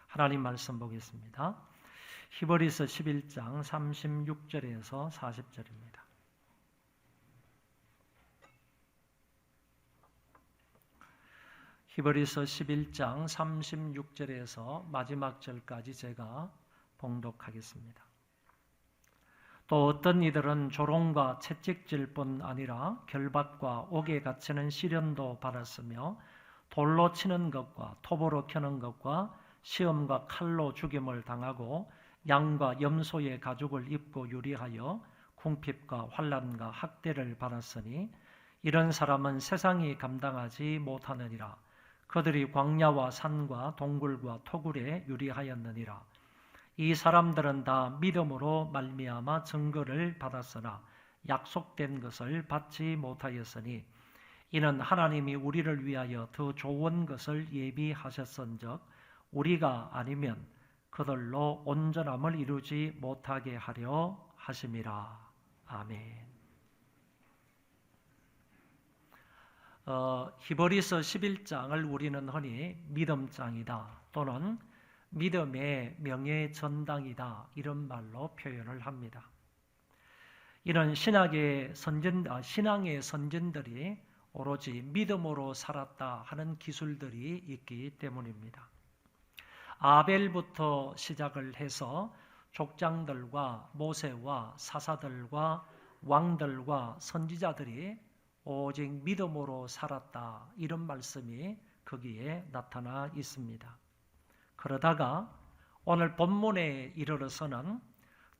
하나님 말씀 보겠습니다. 히브리서 11장 36절에서 40절입니다. 히브리서 11장 36절에서 마지막 절까지 제가 봉독하겠습니다. 또 어떤 이들은 조롱과 채찍질 뿐 아니라 결박과 옥에 갇히는 시련도 받았으며 돌로 치는 것과 톱으로 켜는 것과 시험과 칼로 죽임을 당하고 양과 염소의 가죽을 입고 유리하여 궁핍과 환난과 학대를 받았으니 이런 사람은 세상이 감당하지 못하느니라. 그들이 광야와 산과 동굴과 토굴에 유리하였느니라. 이 사람들은 다 믿음으로 말미암아 증거를 받았으나 약속된 것을 받지 못하였으니 이는 하나님이 우리를 위하여 더 좋은 것을 예비하셨은즉 우리가 아니면 그들로 온전함을 이루지 못하게 하려 하심이라. 아멘. 히브리서 11장을 우리는 흔히 믿음장이다 또는 믿음의 명예 전당이다 이런 말로 표현을 합니다. 이런 신앙의 선진들이 오로지 믿음으로 살았다 하는 기술들이 있기 때문입니다. 아벨부터 시작을 해서 족장들과 모세와 사사들과 왕들과 선지자들이 오직 믿음으로 살았다 이런 말씀이 거기에 나타나 있습니다. 그러다가 오늘 본문에 이르러서는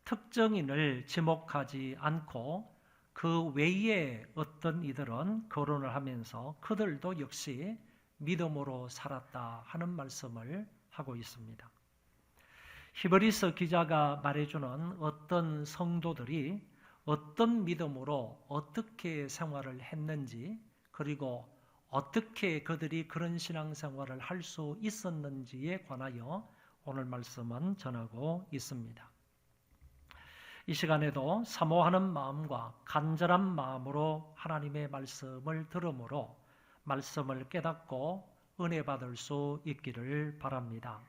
특정인을 지목하지 않고 그 외에 어떤 이들은 거론을 하면서 그들도 역시 믿음으로 살았다 하는 말씀을 하고 있습니다. 히브리서 기자가 말해주는 어떤 성도들이 어떤 믿음으로 어떻게 생활을 했는지 그리고 어떻게 그들이 그런 신앙생활을 할 수 있었는지에 관하여 오늘 말씀은 전하고 있습니다. 이 시간에도 사모하는 마음과 간절한 마음으로 하나님의 말씀을 들음으로 말씀을 깨닫고 은혜 받을 수 있기를 바랍니다.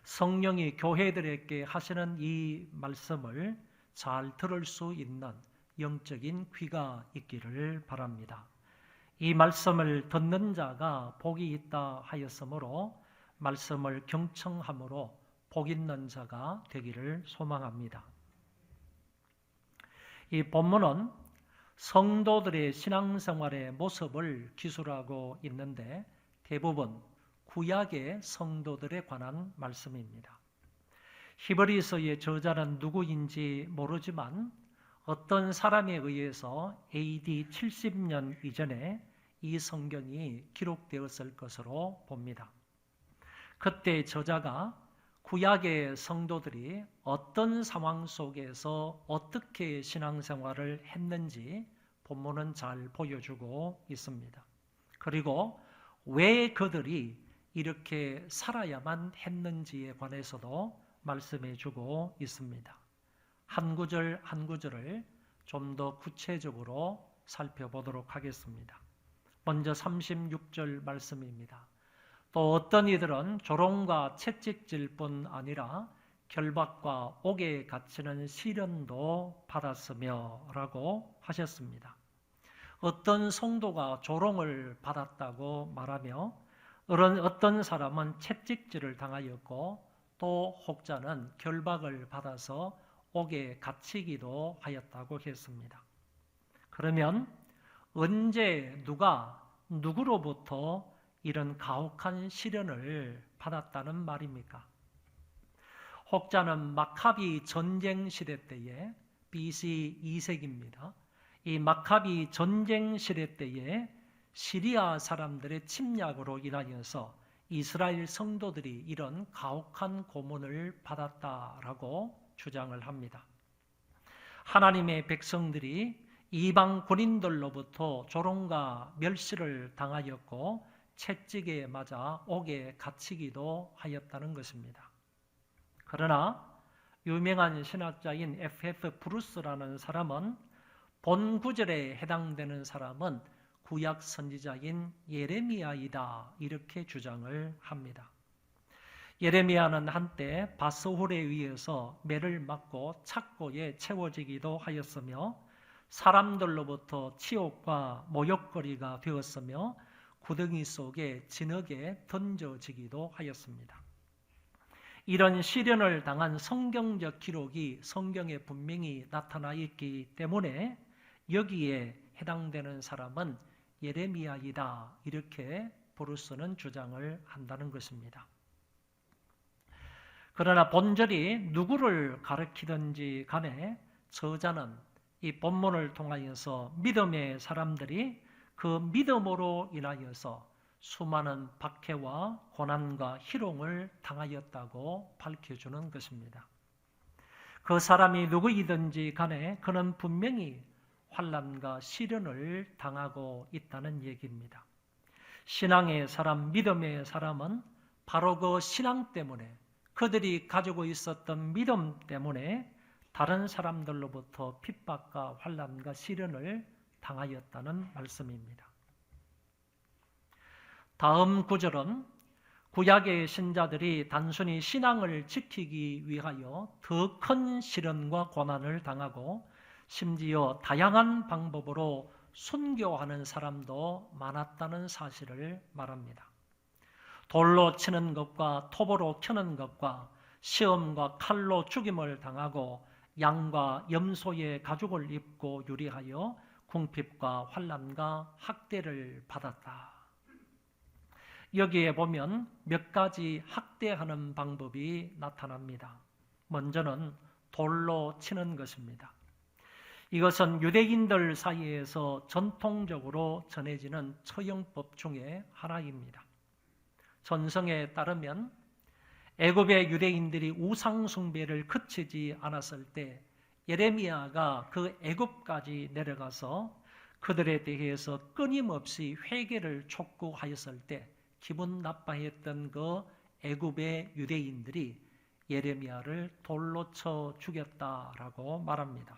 성령이 교회들에게 하시는 이 말씀을 잘 들을 수 있는 영적인 귀가 있기를 바랍니다. 이 말씀을 듣는 자가 복이 있다 하였으므로 말씀을 경청함으로 복 있는 자가 되기를 소망합니다. 이 본문은 성도들의 신앙생활의 모습을 기술하고 있는데 대부분 구약의 성도들에 관한 말씀입니다. 히브리서의 저자는 누구인지 모르지만 어떤 사람에 의해서 AD 70년 이전에 이 성경이 기록되었을 것으로 봅니다. 그때 저자가 구약의 성도들이 어떤 상황 속에서 어떻게 신앙생활을 했는지 본문은 잘 보여주고 있습니다. 그리고 왜 그들이 이렇게 살아야만 했는지에 관해서도 말씀해주고 있습니다. 한 구절 한 구절을 좀 더 구체적으로 살펴보도록 하겠습니다. 먼저 36절 말씀입니다. 또 어떤 이들은 조롱과 채찍질 뿐 아니라 결박과 옥에 갇히는 시련도 받았으며 라고 하셨습니다. 어떤 성도가 조롱을 받았다고 말하며 어떤 사람은 채찍질을 당하였고 또 혹자는 결박을 받아서 옥에 갇히기도 하였다고 했습니다. 그러면 언제 누가 누구로부터 이런 가혹한 시련을 받았다는 말입니까? 혹자는 마카비 전쟁 시대 때에 BC 2세기입니다. 이 마카비 전쟁 시대 때에 시리아 사람들의 침략으로 인하여서 이스라엘 성도들이 이런 가혹한 고문을 받았다라고 주장을 합니다. 하나님의 백성들이 이방 군인들로부터 조롱과 멸시를 당하였고 채찍에 맞아 옥에 갇히기도 하였다는 것입니다. 그러나 유명한 신학자인 F.F. 브루스라는 사람은 본 구절에 해당되는 사람은 구약 선지자인 예레미야이다 이렇게 주장을 합니다. 예레미야는 한때 바스홀에 의해서 매를 맞고 착고에 채워지기도 하였으며 사람들로부터 치욕과 모욕거리가 되었으며 구덩이 속에 진흙에 던져지기도 하였습니다. 이런 시련을 당한 성경적 기록이 성경에 분명히 나타나 있기 때문에 여기에 해당되는 사람은 예레미야이다, 이렇게 브루스는 주장을 한다는 것입니다. 그러나 본절이 누구를 가리키든지 간에 저자는 이 본문을 통하여서 믿음의 사람들이 그 믿음으로 인하여서 수많은 박해와 고난과 희롱을 당하였다고 밝혀주는 것입니다. 그 사람이 누구이든지 간에 그는 분명히 환난과 시련을 당하고 있다는 얘기입니다. 신앙의 사람, 믿음의 사람은 바로 그 신앙 때문에, 그들이 가지고 있었던 믿음 때문에 다른 사람들로부터 핍박과 환난과 시련을 당하였다는 말씀입니다. 다음 구절은 구약의 신자들이 단순히 신앙을 지키기 위하여 더 큰 시련과 고난을 당하고 심지어 다양한 방법으로 순교하는 사람도 많았다는 사실을 말합니다. 돌로 치는 것과 톱으로 켜는 것과 시험과 칼로 죽임을 당하고 양과 염소의 가죽을 입고 유리하여 궁핍과 환난과 학대를 받았다. 여기에 보면 몇 가지 학대하는 방법이 나타납니다. 먼저는 돌로 치는 것입니다. 이것은 유대인들 사이에서 전통적으로 전해지는 처형법 중에 하나입니다. 전성에 따르면 애굽의 유대인들이 우상 숭배를 그치지 않았을 때 예레미야가 그 애굽까지 내려가서 그들에 대해서 끊임없이 회개를 촉구하였을 때 기분 나빠했던 그 애굽의 유대인들이 예레미야를 돌로 쳐 죽였다라고 말합니다.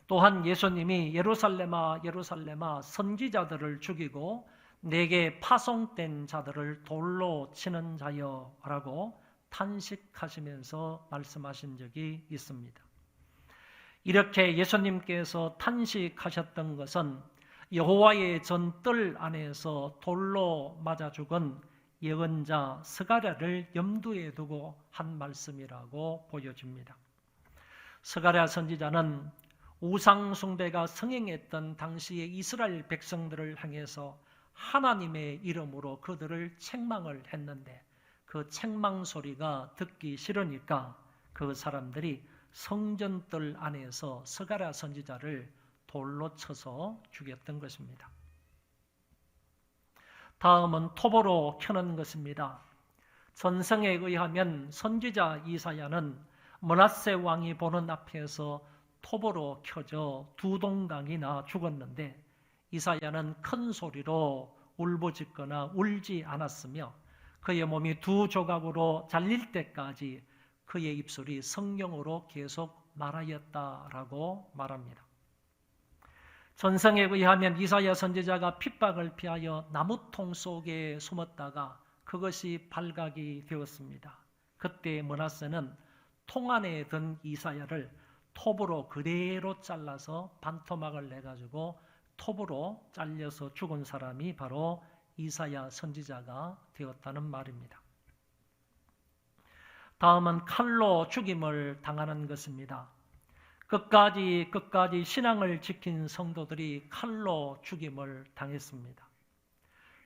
또한 예수님이 예루살렘아 예루살렘아 선지자들을 죽이고 내게 파송된 자들을 돌로 치는 자여라고 탄식하시면서 말씀하신 적이 있습니다. 이렇게 예수님께서 탄식하셨던 것은 여호와의 전뜰 안에서 돌로 맞아 죽은 예언자 스가랴를 염두에 두고 한 말씀이라고 보여집니다. 스가랴 선지자는 우상 숭배가 성행했던 당시의 이스라엘 백성들을 향해서 하나님의 이름으로 그들을 책망을 했는데 그 책망 소리가 듣기 싫으니까 그 사람들이 성전뜰 안에서 스가랴 선지자를 돌로 쳐서 죽였던 것입니다. 다음은 톱으로 켜는 것입니다. 전성에 의하면 선지자 이사야는 므낫세 왕이 보는 앞에서 톱으로 켜져 두 동강이나 죽었는데 이사야는 큰 소리로 울부짖거나 울지 않았으며 그의 몸이 두 조각으로 잘릴 때까지 그의 입술이 성령으로 계속 말하였다라고 말합니다. 전성에 의하면 이사야 선지자가 핍박을 피하여 나무통 속에 숨었다가 그것이 발각이 되었습니다. 그때 므낫세는 통 안에 든 이사야를 톱으로 그대로 잘라서 반토막을 내가지고 톱으로 잘려서 죽은 사람이 바로 이사야 선지자가 되었다는 말입니다. 다음은 칼로 죽임을 당하는 것입니다. 끝까지 신앙을 지킨 성도들이 칼로 죽임을 당했습니다.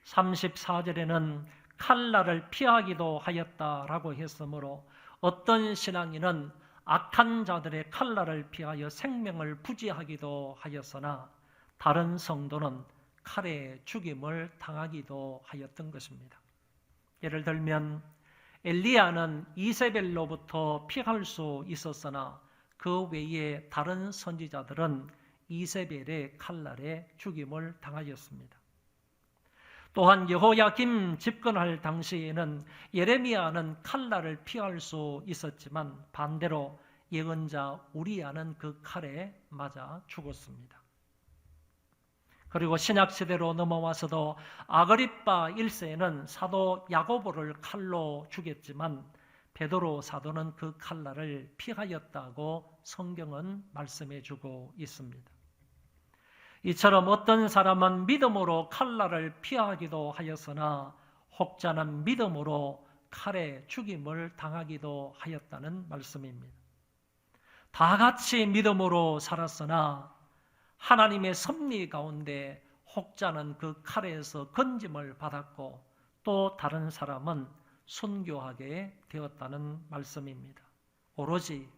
34절에는 칼날을 피하기도 하였다라고 했으므로 어떤 신앙인은 악한 자들의 칼날을 피하여 생명을 부지하기도 하였으나 다른 성도는 칼에 죽임을 당하기도 하였던 것입니다. 예를 들면 엘리야는 이세벨로부터 피할 수 있었으나 그 외에 다른 선지자들은 이세벨의 칼날에 죽임을 당하였습니다. 또한 여호야김 집권할 당시에는 예레미야는 칼날을 피할 수 있었지만 반대로 예언자 우리야는 그 칼에 맞아 죽었습니다. 그리고 신약시대로 넘어와서도 아그리빠 1세는 사도 야고보를 칼로 죽였지만 베드로 사도는 그 칼날을 피하였다고 성경은 말씀해주고 있습니다. 이처럼 어떤 사람은 믿음으로 칼날을 피하기도 하였으나 혹자는 믿음으로 칼에 죽임을 당하기도 하였다는 말씀입니다. 다 같이 믿음으로 살았으나 하나님의 섭리 가운데 혹자는 그 칼에서 건짐을 받았고 또 다른 사람은 순교하게 되었다는 말씀입니다. 오로지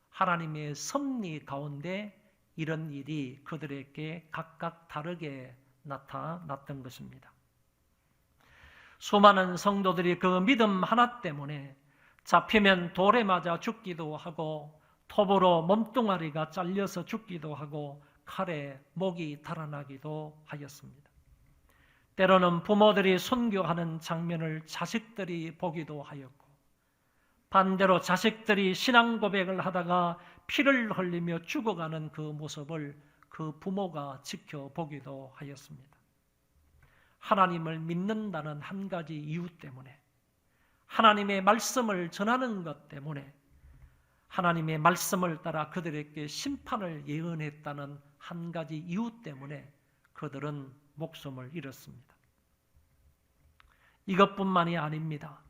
하나님의 섭리 가운데 이런 일이 그들에게 각각 다르게 나타났던 것입니다. 수많은 성도들이 그 믿음 하나 때문에 잡히면 돌에 맞아 죽기도 하고 톱으로 몸뚱아리가 잘려서 죽기도 하고 칼에 목이 달아나기도 하였습니다. 때로는 부모들이 순교하는 장면을 자식들이 보기도 하였고 반대로 자식들이 신앙 고백을 하다가 피를 흘리며 죽어가는 그 모습을 그 부모가 지켜보기도 하였습니다. 하나님을 믿는다는 한 가지 이유 때문에, 하나님의 말씀을 전하는 것 때문에, 하나님의 말씀을 따라 그들에게 심판을 예언했다는 한 가지 이유 때문에 그들은 목숨을 잃었습니다. 이것뿐만이 아닙니다.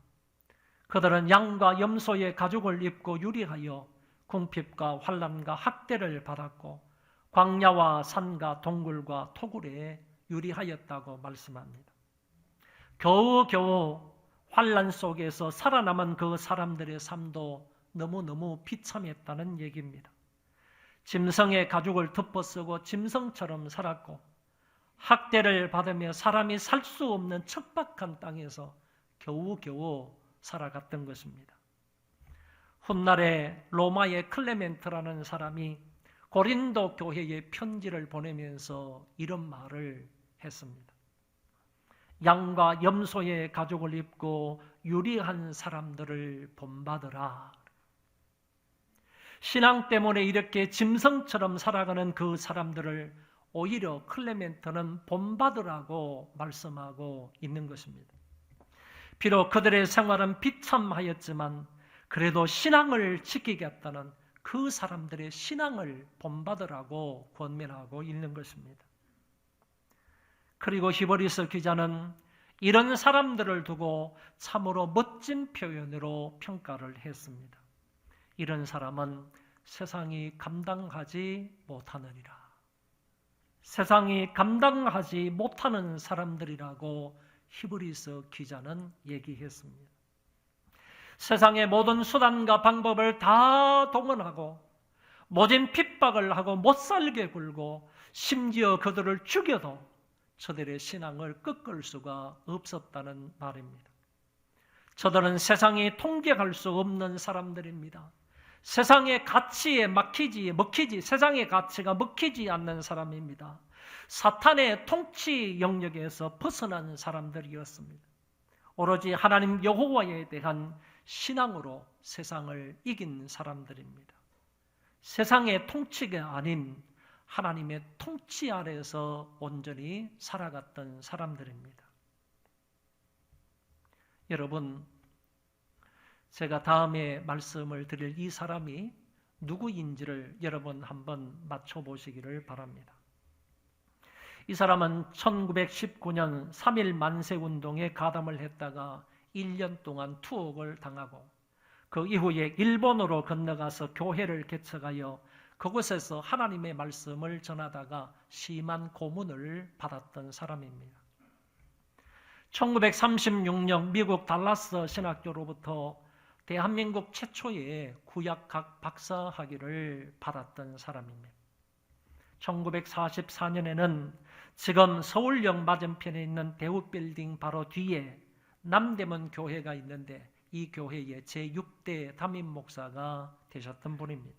그들은 양과 염소의 가죽을 입고 유리하여 궁핍과 환난과 학대를 받았고 광야와 산과 동굴과 토굴에 유리하였다고 말씀합니다. 겨우겨우 환난 속에서 살아남은 그 사람들의 삶도 너무너무 비참했다는 얘기입니다. 짐승의 가죽을 덮어쓰고 짐승처럼 살았고 학대를 받으며 사람이 살 수 없는 척박한 땅에서 겨우겨우 살아갔던 것입니다. 훗날에 로마의 클레멘트라는 사람이 고린도 교회에 편지를 보내면서 이런 말을 했습니다. 양과 염소의 가죽을 입고 유리한 사람들을 본받으라. 신앙 때문에 이렇게 짐승처럼 살아가는 그 사람들을 오히려 클레멘트는 본받으라고 말씀하고 있는 것입니다. 비록 그들의 생활은 비참하였지만 그래도 신앙을 지키겠다는 그 사람들의 신앙을 본받으라고 권면하고 있는 것입니다. 그리고 히브리서 기자는 이런 사람들을 두고 참으로 멋진 표현으로 평가를 했습니다. 이런 사람은 세상이 감당하지 못하느니라. 세상이 감당하지 못하는 사람들이라고 히브리서 기자는 얘기했습니다. 세상의 모든 수단과 방법을 다 동원하고 모진 핍박을 하고 못살게 굴고 심지어 그들을 죽여도 저들의 신앙을 꺾을 수가 없었다는 말입니다. 저들은 세상이 통제할 수 없는 사람들입니다. 세상의 가치에 먹히지 세상의 가치가 먹히지 않는 사람입니다. 사탄의 통치 영역에서 벗어난 사람들이었습니다. 오로지 하나님 여호와에 대한 신앙으로 세상을 이긴 사람들입니다. 세상의 통치가 아닌 하나님의 통치 아래에서 온전히 살아갔던 사람들입니다. 여러분, 제가 다음에 말씀을 드릴 이 사람이 누구인지를 여러분 한번 맞춰보시기를 바랍니다. 이 사람은 1919년 3.1 만세운동에 가담을 했다가 1년 동안 투옥을 당하고 그 이후에 일본으로 건너가서 교회를 개척하여 그곳에서 하나님의 말씀을 전하다가 심한 고문을 받았던 사람입니다. 1936년 미국 달라스 신학교로부터 대한민국 최초의 구약학 박사학위를 받았던 사람입니다. 1944년에는 지금 서울역 맞은편에 있는 대우빌딩 바로 뒤에 남대문 교회가 있는데 이 교회의 제6대 담임 목사가 되셨던 분입니다.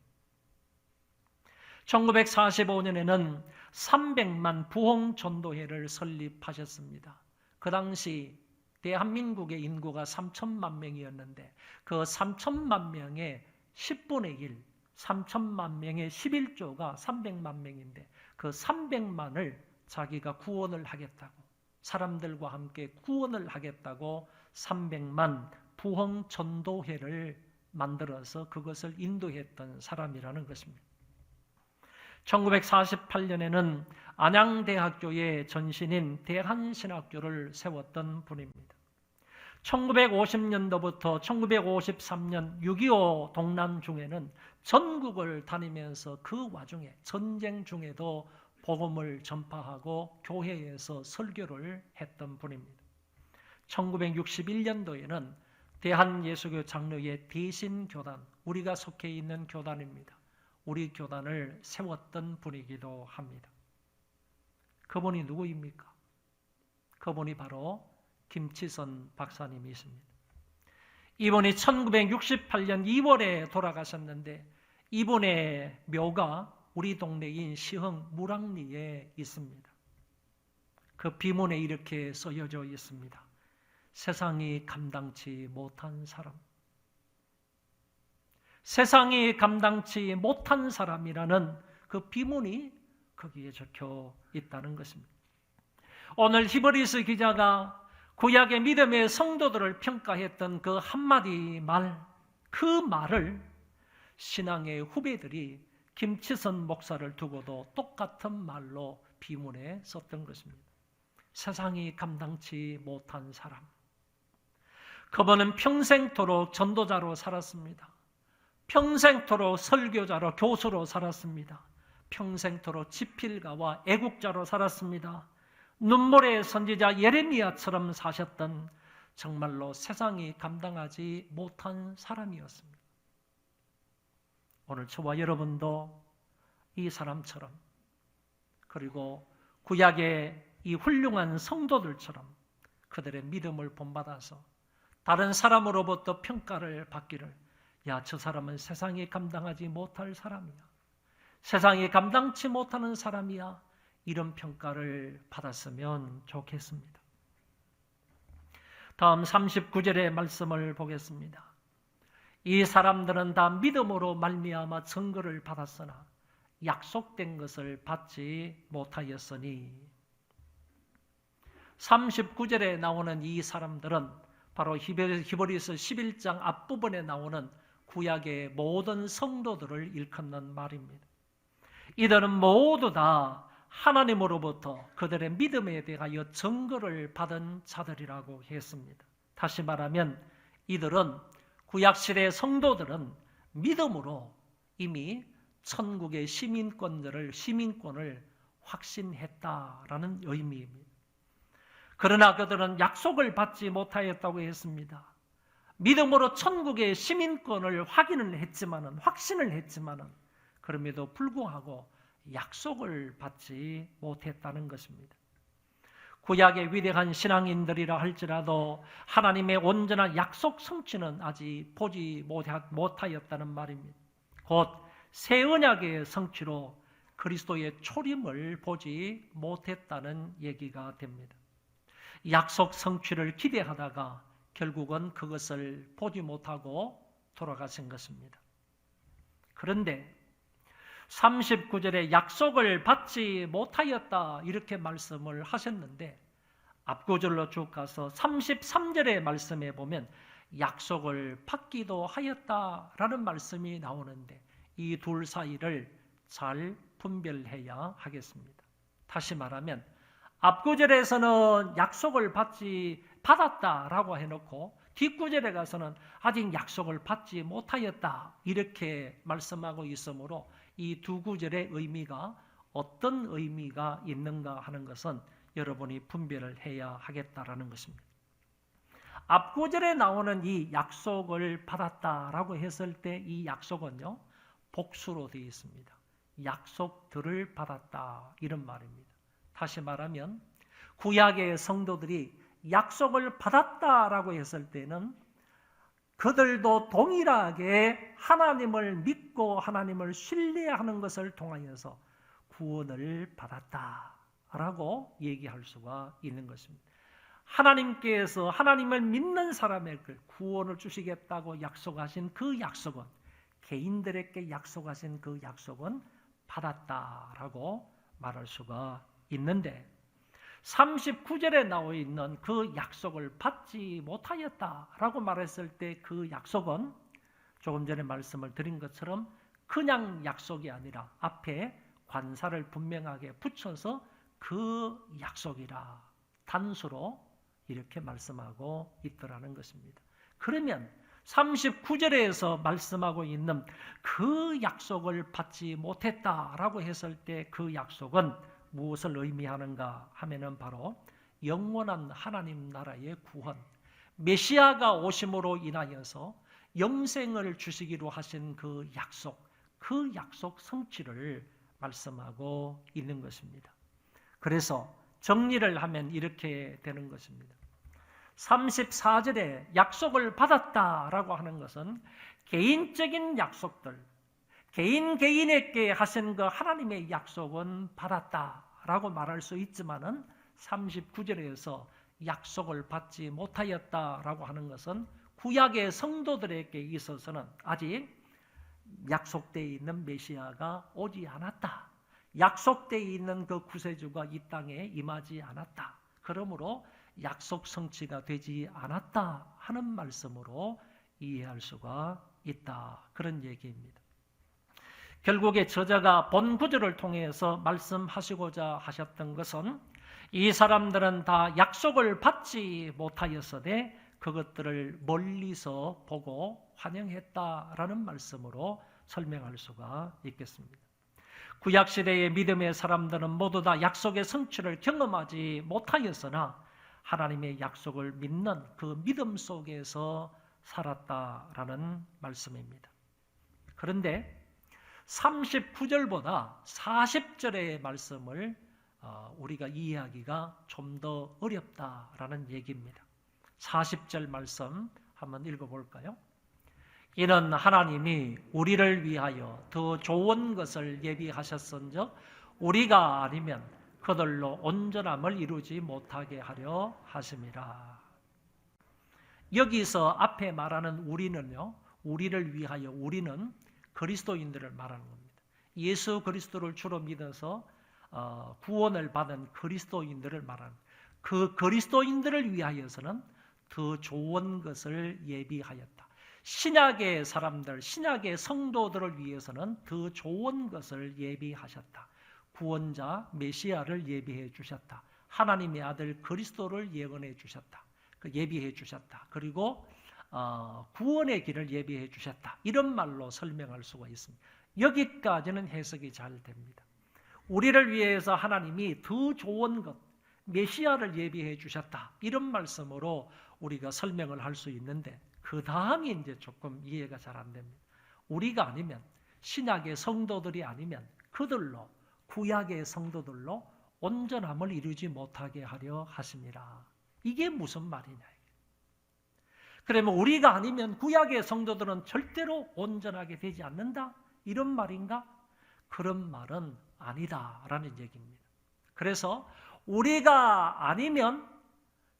1945년에는 300만 부흥 전도회를 설립하셨습니다. 그 당시 대한민국의 인구가 3천만 명이었는데 그 3천만 명의 10분의 1, 3천만 명의 11조가 300만 명인데 그 300만을 자기가 구원을 하겠다고, 사람들과 함께 구원을 하겠다고 300만 부흥 전도회를 만들어서 그것을 인도했던 사람이라는 것입니다. 1948년에는 안양대학교의 전신인 대한신학교를 세웠던 분입니다. 1950년도부터 1953년 6.25 동란 중에는 전국을 다니면서 그 와중에 전쟁 중에도 복음을 전파하고 교회에서 설교를 했던 분입니다. 1961년도에는 대한예수교 장로의 대신교단, 우리가 속해 있는 교단입니다. 우리 교단을 세웠던 분이기도 합니다. 그분이 누구입니까? 그분이 바로 김치선 박사님이십니다. 이분이 1968년 2월에 돌아가셨는데 이분의 묘가 우리 동네인 시흥 무랑리에 있습니다. 그 비문에 이렇게 써여져 있습니다. 세상이 감당치 못한 사람. 세상이 감당치 못한 사람이라는 그 비문이 거기에 적혀 있다는 것입니다. 오늘 히브리서 기자가 구약의 믿음의 성도들을 평가했던 그 한마디 말, 그 말을 신앙의 후배들이 김치선 목사를 두고도 똑같은 말로 비문에 썼던 것입니다. 세상이 감당치 못한 사람. 그분은 평생토록 전도자로 살았습니다. 평생토록 설교자로 교수로 살았습니다. 평생토록 집필가와 애국자로 살았습니다. 눈물의 선지자 예레미야처럼 사셨던 정말로 세상이 감당하지 못한 사람이었습니다. 오늘 저와 여러분도 이 사람처럼, 그리고 구약의 이 훌륭한 성도들처럼 그들의 믿음을 본받아서 다른 사람으로부터 평가를 받기를, 야, 저 사람은 세상이 감당하지 못할 사람이야, 세상이 감당치 못하는 사람이야, 이런 평가를 받았으면 좋겠습니다. 다음 39절의 말씀을 보겠습니다. 이 사람들은 다 믿음으로 말미암아 증거를 받았으나 약속된 것을 받지 못하였으니. 39절에 나오는 이 사람들은 바로 히브리서 11장 앞부분에 나오는 구약의 모든 성도들을 일컫는 말입니다. 이들은 모두 다 하나님으로부터 그들의 믿음에 대하여 증거를 받은 자들이라고 했습니다. 다시 말하면 이들은, 구약시대 성도들은 믿음으로 이미 천국의 시민권을 확신했다라는 의미입니다. 그러나 그들은 약속을 받지 못하였다고 했습니다. 믿음으로 천국의 시민권을 확신을 했지만은 그럼에도 불구하고 약속을 받지 못했다는 것입니다. 구약의 위대한 신앙인들이라 할지라도 하나님의 온전한 약속 성취는 아직 보지 못하였다는 말입니다. 곧 새 언약의 성취로 그리스도의 초림을 보지 못했다는 얘기가 됩니다. 약속 성취를 기대하다가 결국은 그것을 보지 못하고 돌아가신 것입니다. 그런데 39절에 약속을 받지 못하였다 이렇게 말씀을 하셨는데 앞구절로 쭉 가서 33절의 말씀에 보면 약속을 받기도 하였다라는 말씀이 나오는데 이 둘 사이를 잘 분별해야 하겠습니다. 다시 말하면 앞구절에서는 약속을 받았다라고 해놓고 뒷구절에 가서는 아직 약속을 받지 못하였다 이렇게 말씀하고 있으므로 이 두 구절의 의미가 어떤 의미가 있는가 하는 것은 여러분이 분별을 해야 하겠다라는 것입니다. 앞구절에 나오는 이 약속을 받았다라고 했을 때 이 약속은요 복수로 되어 있습니다. 약속들을 받았다 이런 말입니다. 다시 말하면 구약의 성도들이 약속을 받았다라고 했을 때는 그들도 동일하게 하나님을 믿고 하나님을 신뢰하는 것을 통하여서 구원을 받았다라고 얘기할 수가 있는 것입니다. 하나님께서 하나님을 믿는 사람에게 구원을 주시겠다고 약속하신 그 약속은, 개인들에게 약속하신 그 약속은 받았다라고 말할 수가 있는데 39절에 나와 있는 그 약속을 받지 못하였다라고 말했을 때 그 약속은 조금 전에 말씀을 드린 것처럼 그냥 약속이 아니라 앞에 관사를 분명하게 붙여서 그 약속이라 단수로 이렇게 말씀하고 있더라는 것입니다. 그러면 39절에서 말씀하고 있는 그 약속을 받지 못했다라고 했을 때 그 약속은 무엇을 의미하는가 하면은 바로 영원한 하나님 나라의 구원, 메시아가 오심으로 인하여서 영생을 주시기로 하신 그 약속 성취를 말씀하고 있는 것입니다. 그래서 정리를 하면 이렇게 되는 것입니다. 34절에 약속을 받았다라고 하는 것은 개인적인 약속들, 개인에게 하신 그 하나님의 약속은 받았다라고 말할 수 있지만은 39절에서 약속을 받지 못하였다라고 하는 것은 구약의 성도들에게 있어서는 아직 약속되어 있는 메시아가 오지 않았다. 약속되어 있는 그 구세주가 이 땅에 임하지 않았다. 그러므로 약속 성취가 되지 않았다 하는 말씀으로 이해할 수가 있다. 그런 얘기입니다. 결국에 저자가 본 구절을 통해서 말씀하시고자 하셨던 것은 이 사람들은 다 약속을 받지 못하였으되 그것들을 멀리서 보고 환영했다라는 말씀으로 설명할 수가 있겠습니다. 구약시대의 믿음의 사람들은 모두 다 약속의 성취를 경험하지 못하였으나 하나님의 약속을 믿는 그 믿음 속에서 살았다라는 말씀입니다. 그런데 39절보다 40절의 말씀을 우리가 이해하기가 좀 더 어렵다라는 얘기입니다. 40절 말씀 한번 읽어볼까요? 이는 하나님이 우리를 위하여 더 좋은 것을 예비하셨은즉 우리가 아니면 그들로 온전함을 이루지 못하게 하려 하심이라. 여기서 앞에 말하는 우리는요, 우리를 위하여, 우리는 그리스도인들을 말하는 겁니다. 예수 그리스도를 주로 믿어서 구원을 받은 그리스도인들을 말하는, 그 그리스도인들을 위하여서는 더 좋은 것을 예비하였다. 신약의 사람들, 신약의 성도들을 위해서는 더 좋은 것을 예비하셨다. 구원자 메시아를 예비해 주셨다. 하나님의 아들 그리스도를 예언해 주셨다. 예비해 주셨다. 그리고 구원의 길을 예비해 주셨다. 이런 말로 설명할 수가 있습니다. 여기까지는 해석이 잘 됩니다. 우리를 위해서 하나님이 더 좋은 것, 메시아를 예비해 주셨다. 이런 말씀으로 우리가 설명을 할 수 있는데 그 다음이 이제 조금 이해가 잘 안 됩니다. 우리가 아니면, 신약의 성도들이 아니면 그들로, 구약의 성도들로 온전함을 이루지 못하게 하려 하심이라. 이게 무슨 말이냐. 그러면 우리가 아니면 구약의 성도들은 절대로 온전하게 되지 않는다? 이런 말인가? 그런 말은 아니다라는 얘기입니다. 그래서 우리가 아니면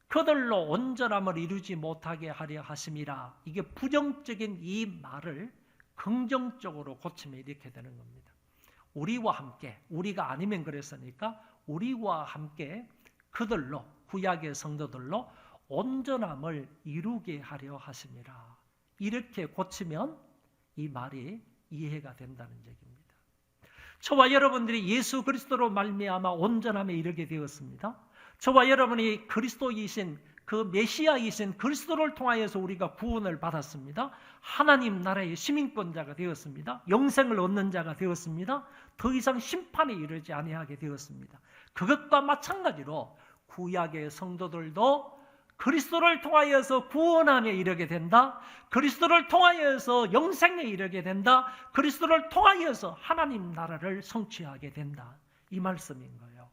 그들로 온전함을 이루지 못하게 하려 하심이라. 이게 부정적인 이 말을 긍정적으로 고치면 이렇게 되는 겁니다. 우리와 함께, 우리가 아니면 그랬으니까 우리와 함께 그들로, 구약의 성도들로 온전함을 이루게 하려 하심이라. 이렇게 고치면 이 말이 이해가 된다는 얘기입니다. 저와 여러분들이 예수 그리스도로 말미암아 온전함에 이르게 되었습니다. 저와 여러분이 그리스도이신, 그 메시아이신 그리스도를 통하여서 우리가 구원을 받았습니다. 하나님 나라의 시민권자가 되었습니다. 영생을 얻는 자가 되었습니다. 더 이상 심판에 이르지 아니하게 되었습니다. 그것과 마찬가지로 구약의 성도들도 그리스도를 통하여서 구원함에 이르게 된다. 그리스도를 통하여서 영생에 이르게 된다. 그리스도를 통하여서 하나님 나라를 성취하게 된다. 이 말씀인 거예요.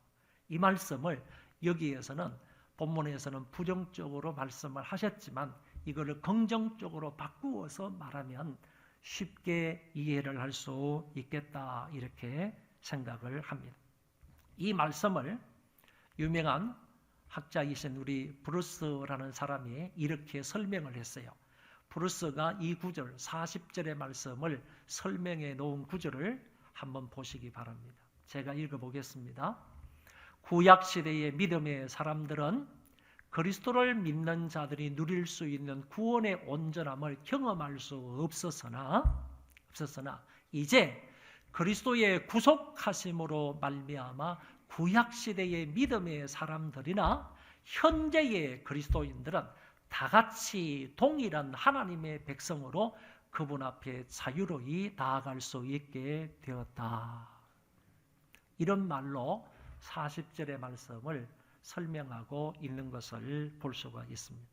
이 말씀을 여기에서는, 본문에서는 부정적으로 말씀을 하셨지만 이거를 긍정적으로 바꾸어서 말하면 쉽게 이해를 할 수 있겠다, 이렇게 생각을 합니다. 이 말씀을 유명한 학자이신 우리 브루스라는 사람이 이렇게 설명을 했어요. 브루스가 이 구절 40절의 말씀을 설명해 놓은 구절을 한번 보시기 바랍니다. 제가 읽어보겠습니다. 구약시대의 믿음의 사람들은 그리스도를 믿는 자들이 누릴 수 있는 구원의 온전함을 경험할 수 없었으나 이제 그리스도의 구속하심으로 말미암아 구약시대의 믿음의 사람들이나 현재의 그리스도인들은 다 같이 동일한 하나님의 백성으로 그분 앞에 자유로이 나아갈 수 있게 되었다. 이런 말로 40절의 말씀을 설명하고 있는 것을 볼 수가 있습니다.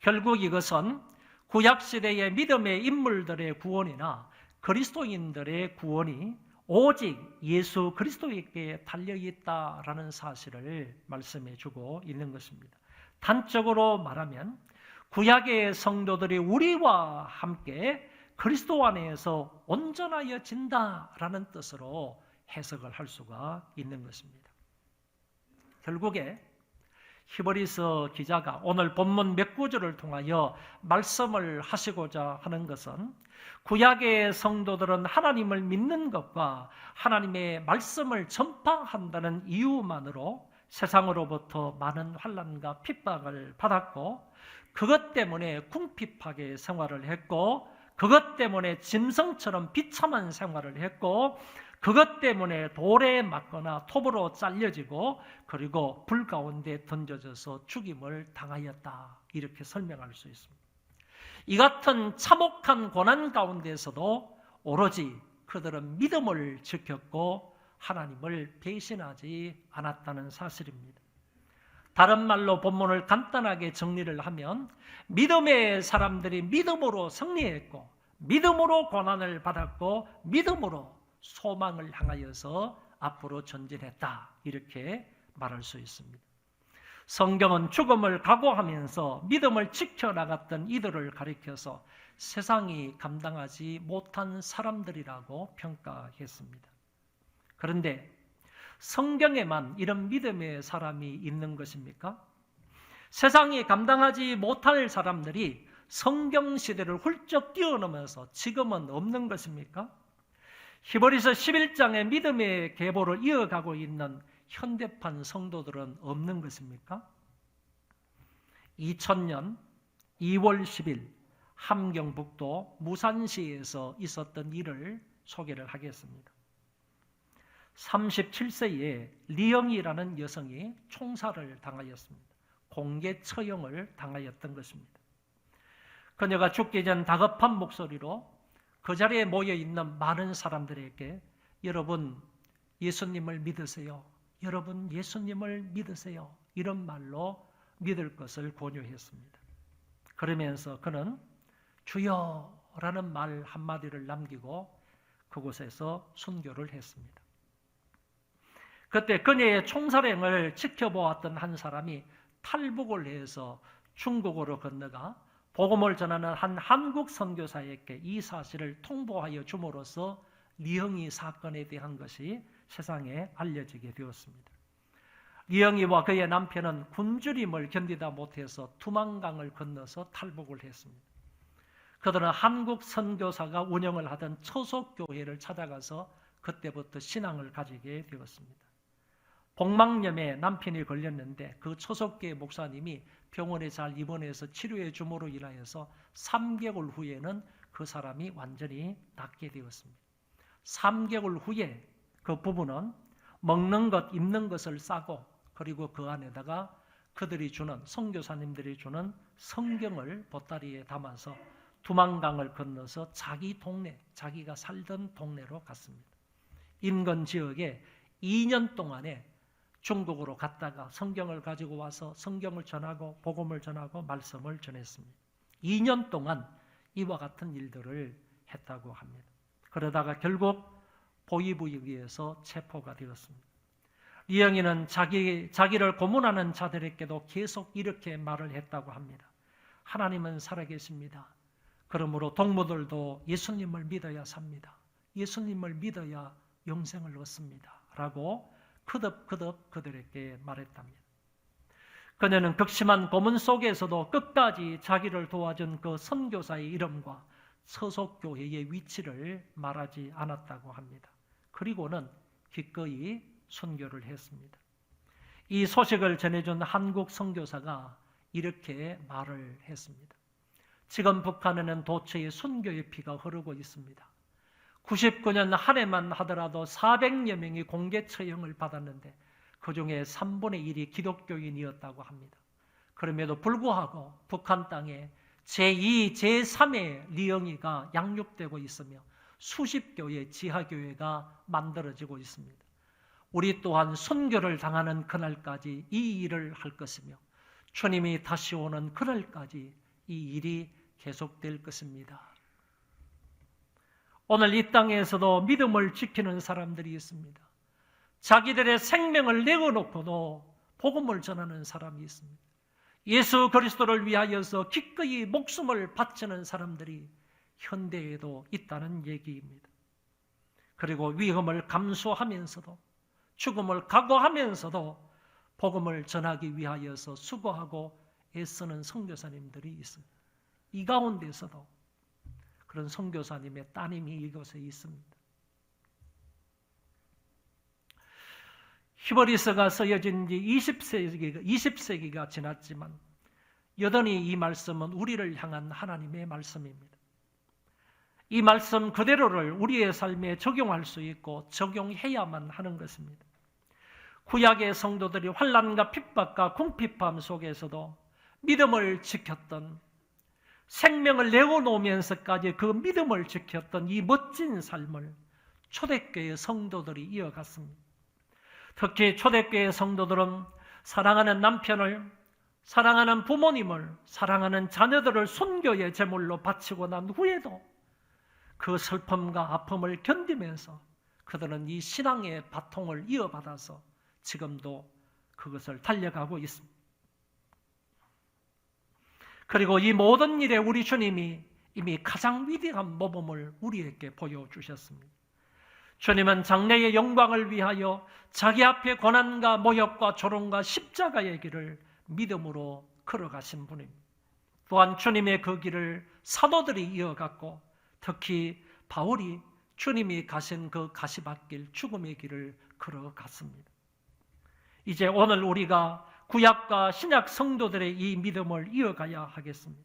결국 이것은 구약시대의 믿음의 인물들의 구원이나 그리스도인들의 구원이 오직 예수 그리스도에게 달려있다라는 사실을 말씀해 주고 있는 것입니다. 단적으로 말하면 구약의 성도들이 우리와 함께 그리스도 안에서 온전하여진다라는 뜻으로 해석을 할 수가 있는 것입니다. 결국에 히브리서 기자가 오늘 본문 몇 구절을 통하여 말씀을 하시고자 하는 것은 구약의 성도들은 하나님을 믿는 것과 하나님의 말씀을 전파한다는 이유만으로 세상으로부터 많은 환난과 핍박을 받았고 그것 때문에 궁핍하게 생활을 했고 그것 때문에 짐승처럼 비참한 생활을 했고 그것 때문에 돌에 맞거나 톱으로 잘려지고 그리고 불 가운데 던져져서 죽임을 당하였다. 이렇게 설명할 수 있습니다. 이 같은 참혹한 고난 가운데서도 오로지 그들은 믿음을 지켰고 하나님을 배신하지 않았다는 사실입니다. 다른 말로 본문을 간단하게 정리를 하면 믿음의 사람들이 믿음으로 승리했고 믿음으로 고난을 받았고 믿음으로 소망을 향하여서 앞으로 전진했다. 이렇게 말할 수 있습니다. 성경은 죽음을 각오하면서 믿음을 지켜나갔던 이들을 가리켜서 세상이 감당하지 못한 사람들이라고 평가했습니다. 그런데 성경에만 이런 믿음의 사람이 있는 것입니까? 세상이 감당하지 못할 사람들이 성경 시대를 훌쩍 뛰어넘어서 지금은 없는 것입니까? 히브리서 11장의 믿음의 계보를 이어가고 있는 현대판 성도들은 없는 것입니까? 2000년 2월 10일 함경북도 무산시에서 있었던 일을 소개를 하겠습니다. 37세의 리영이라는 여성이 총살을 당하였습니다. 공개 처형을 당하였던 것입니다. 그녀가 죽기 전 다급한 목소리로 그 자리에 모여있는 많은 사람들에게 여러분 예수님을 믿으세요. 여러분 예수님을 믿으세요. 이런 말로 믿을 것을 권유했습니다. 그러면서 그는 주여라는 말 한마디를 남기고 그곳에서 순교를 했습니다. 그때 그녀의 총살행을 지켜보았던 한 사람이 탈북을 해서 중국으로 건너가 복음을 전하는 한 한국 선교사에게 이 사실을 통보하여 줌으로써 리영이 사건에 대한 것이 세상에 알려지게 되었습니다. 리영이와 그의 남편은 굶주림을 견디다 못해서 두만강을 건너서 탈북을 했습니다. 그들은 한국 선교사가 운영을 하던 처속교회를 찾아가서 그때부터 신앙을 가지게 되었습니다. 복막염에 남편이 걸렸는데 그 처속교회 목사님이 병원에 잘 입원해서 치료해 줌으로 인하여서 3개월 후에는 그 사람이 완전히 낫게 되었습니다. 3개월 후에 그 부부는 먹는 것, 입는 것을 싸고 그리고 그 안에다가 그들이 주는 선교사님들이 주는 성경을 보따리에 담아서 두만강을 건너서 자기 동네, 자기가 살던 동네로 갔습니다. 인근 지역에 2년 동안에 중국으로 갔다가 성경을 가지고 와서 성경을 전하고 복음을 전하고 말씀을 전했습니다. 2년 동안 이와 같은 일들을 했다고 합니다. 그러다가 결국 보위부에 의해서 체포가 되었습니다. 리영이는 자기를 고문하는 자들에게도 계속 이렇게 말을 했다고 합니다. 하나님은 살아계십니다. 그러므로 동무들도 예수님을 믿어야 삽니다. 예수님을 믿어야 영생을 얻습니다. 라고 그득그득 그들에게 말했답니다. 그녀는 극심한 고문 속에서도 끝까지 자기를 도와준 그 선교사의 이름과 서속교회의 위치를 말하지 않았다고 합니다. 그리고는 기꺼이 순교를 했습니다. 이 소식을 전해준 한국 선교사가 이렇게 말을 했습니다. 지금 북한에는 도처에 순교의 피가 흐르고 있습니다. 99년 한 해만 하더라도 400여 명이 공개 처형을 받았는데 그중에 3분의 1이 기독교인이었다고 합니다. 그럼에도 불구하고 북한 땅에 제2, 제3의 리영이가 양육되고 있으며 수십 교의 지하교회가 만들어지고 있습니다. 우리 또한 순교를 당하는 그날까지 이 일을 할 것이며 주님이 다시 오는 그날까지 이 일이 계속될 것입니다. 오늘 이 땅에서도 믿음을 지키는 사람들이 있습니다. 자기들의 생명을 내어놓고도 복음을 전하는 사람이 있습니다. 예수 그리스도를 위하여서 기꺼이 목숨을 바치는 사람들이 현대에도 있다는 얘기입니다. 그리고 위험을 감수하면서도 죽음을 각오하면서도 복음을 전하기 위하여서 수고하고 애쓰는 선교사님들이 있습니다. 이 가운데서도 그런 선교사님의 따님이 이곳에 있습니다. 히브리서가 쓰여진 지 20세기가 지났지만 여전히 이 말씀은 우리를 향한 하나님의 말씀입니다. 이 말씀 그대로를 우리의 삶에 적용할 수 있고 적용해야만 하는 것입니다. 구약의 성도들이 환난과 핍박과 궁핍함 속에서도 믿음을 지켰던, 생명을 내어놓으면서까지 그 믿음을 지켰던 이 멋진 삶을 초대교회 성도들이 이어갔습니다. 특히 초대교회 성도들은 사랑하는 남편을, 사랑하는 부모님을, 사랑하는 자녀들을 순교의 제물로 바치고 난 후에도 그 슬픔과 아픔을 견디면서 그들은 이 신앙의 바통을 이어받아서 지금도 그것을 달려가고 있습니다. 그리고 이 모든 일에 우리 주님이 이미 가장 위대한 모범을 우리에게 보여주셨습니다. 주님은 장래의 영광을 위하여 자기 앞에 고난과 모욕과 조롱과 십자가의 길을 믿음으로 걸어가신 분입니다. 또한 주님의 그 길을 사도들이 이어갔고 특히 바울이 주님이 가신 그 가시밭길 죽음의 길을 걸어갔습니다. 이제 오늘 우리가 구약과 신약 성도들의 이 믿음을 이어가야 하겠습니다.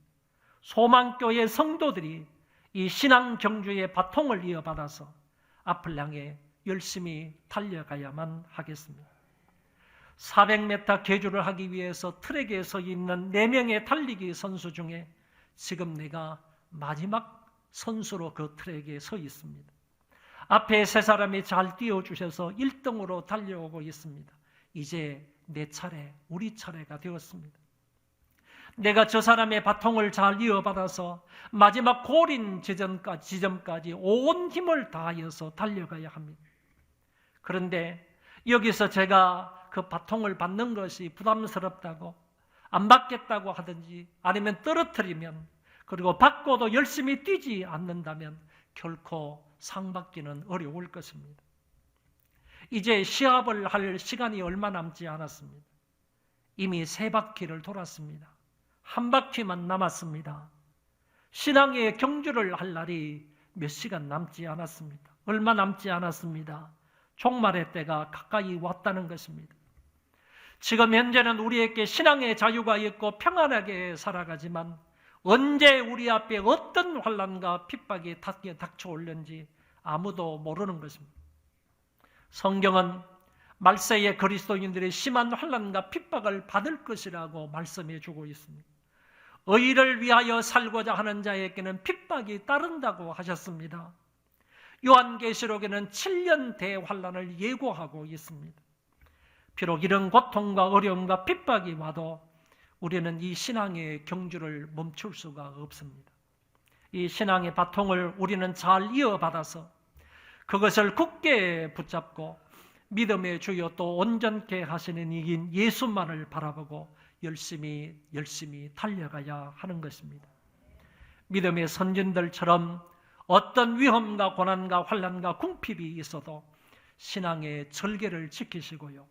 소망교회 성도들이 이 신앙 경주의 바통을 이어받아서 앞을 향해 열심히 달려가야만 하겠습니다. 400m 계주를 하기 위해서 트랙에 서 있는 4명의 달리기 선수 중에 지금 내가 마지막 선수로 그 트랙에 서 있습니다. 앞에 3사람이 잘 뛰어주셔서 1등으로 달려오고 있습니다. 이제 내 차례, 우리 차례가 되었습니다. 내가 저 사람의 바통을 잘 이어받아서 마지막 고린 지점까지 온 힘을 다하여서 달려가야 합니다. 그런데 여기서 제가 그 바통을 받는 것이 부담스럽다고 안 받겠다고 하든지 아니면 떨어뜨리면 그리고 받고도 열심히 뛰지 않는다면 결코 상 받기는 어려울 것입니다. 이제 시합을 할 시간이 얼마 남지 않았습니다. 이미 3바퀴를 돌았습니다. 1바퀴만 남았습니다. 신앙의 경주를 할 날이 몇 시간 남지 않았습니다. 얼마 남지 않았습니다. 종말의 때가 가까이 왔다는 것입니다. 지금 현재는 우리에게 신앙의 자유가 있고 평안하게 살아가지만 언제 우리 앞에 어떤 환난과 핍박이 닥쳐올는지 아무도 모르는 것입니다. 성경은 말세의 그리스도인들이 심한 환난과 핍박을 받을 것이라고 말씀해 주고 있습니다. 의를 위하여 살고자 하는 자에게는 핍박이 따른다고 하셨습니다. 요한계시록에는 7년 대환난을 예고하고 있습니다. 비록 이런 고통과 어려움과 핍박이 와도 우리는 이 신앙의 경주를 멈출 수가 없습니다. 이 신앙의 바통을 우리는 잘 이어받아서 그것을 굳게 붙잡고 믿음의 주여 또 온전케 하시는 이인 예수만을 바라보고 열심히 달려가야 하는 것입니다. 믿음의 선진들처럼 어떤 위험과 고난과 환난과 궁핍이 있어도 신앙의 절개를 지키시고요.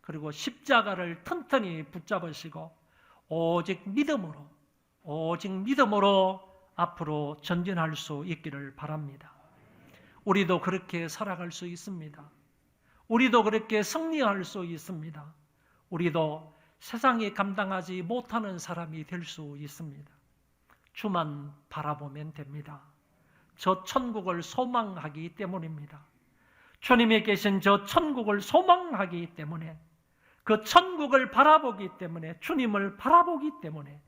그리고 십자가를 튼튼히 붙잡으시고 오직 믿음으로 앞으로 전진할 수 있기를 바랍니다. 우리도 그렇게 살아갈 수 있습니다. 우리도 그렇게 승리할 수 있습니다. 우리도 세상이 감당하지 못하는 사람이 될 수 있습니다. 주만 바라보면 됩니다. 저 천국을 소망하기 때문입니다. 주님이 계신 저 천국을 소망하기 때문에, 그 천국을 바라보기 때문에, 주님을 바라보기 때문에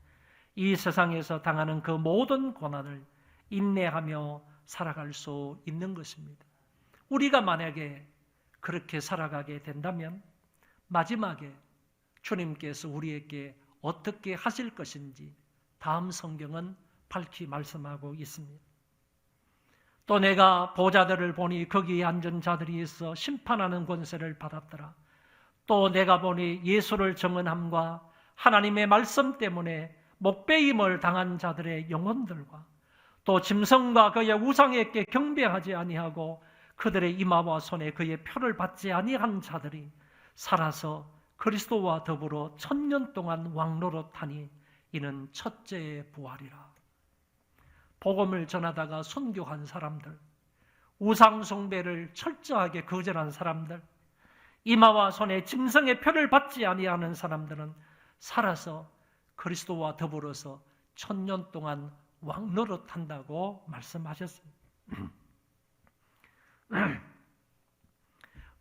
이 세상에서 당하는 그 모든 고난을 인내하며 살아갈 수 있는 것입니다. 우리가 만약에 그렇게 살아가게 된다면 마지막에 주님께서 우리에게 어떻게 하실 것인지 다음 성경은 밝히 말씀하고 있습니다. 또 내가 보자들을 보니 거기에 앉은 자들이 있어 심판하는 권세를 받았더라. 또 내가 보니 예수를 증언함과 하나님의 말씀 때문에 목배임을 당한 자들의 영혼들과 또 짐승과 그의 우상에게 경배하지 아니하고 그들의 이마와 손에 그의 표를 받지 아니한 자들이 살아서 그리스도와 더불어 1000년 동안 왕노릇하니 이는 첫째의 부활이라. 복음을 전하다가 순교한 사람들, 우상 숭배를 철저하게 거절한 사람들, 이마와 손에 짐승의 표를 받지 아니하는 사람들은 살아서 그리스도와 더불어서 1000년 동안 왕노릇한다고 말씀하셨습니다.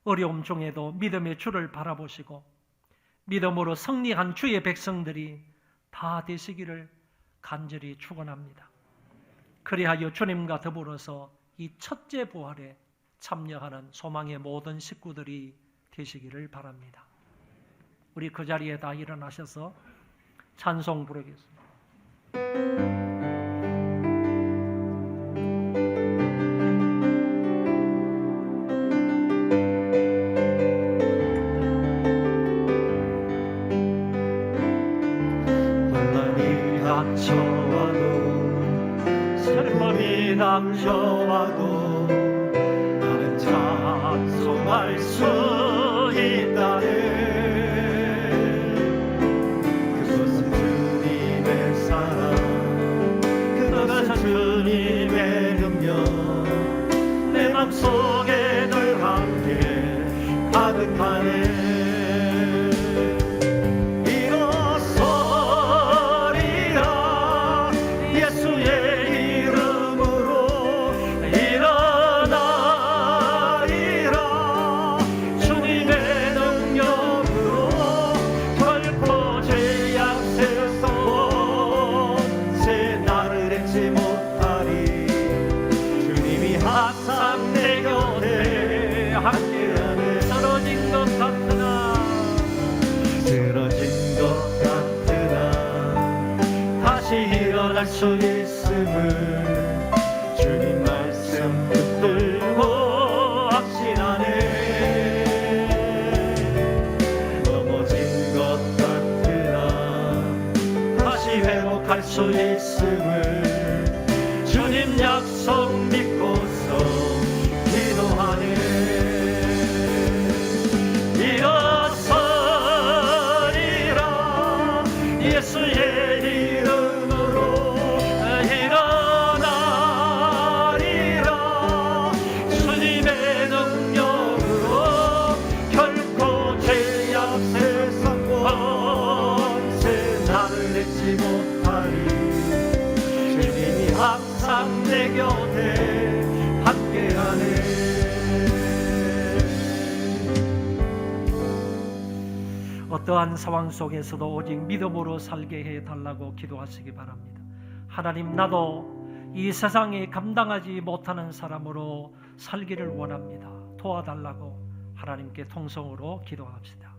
어려움 중에도 믿음의 주를 바라보시고 믿음으로 승리한 주의 백성들이 다 되시기를 간절히 축원합니다. 그리하여 주님과 더불어서 이 첫째 부활에 참여하는 소망의 모든 식구들이 되시기를 바랍니다. 우리 그 자리에 다 일어나셔서 찬송 부르겠습니다. 슬픔이 닥쳐와도 나는 찬송할 수 있다네. 그것은 주님의 사랑, 그것은 주님의 능력, 내 맘속에 늘 함께 가득하네. 일어날 수 있음을 주님 말씀 붙들고 확신하네. 넘어진 것 같으나 다시 회복할 수 있음을 주님 약속 믿고서 기도하네. 일어서리라 예수의 내 곁에 함께하네. 어떠한 상황 속에서도 오직 믿음으로 살게 해달라고 기도하시기 바랍니다. 하나님, 나도 이 세상에 감당하지 못하는 사람으로 살기를 원합니다. 도와달라고 하나님께 통성으로 기도합시다.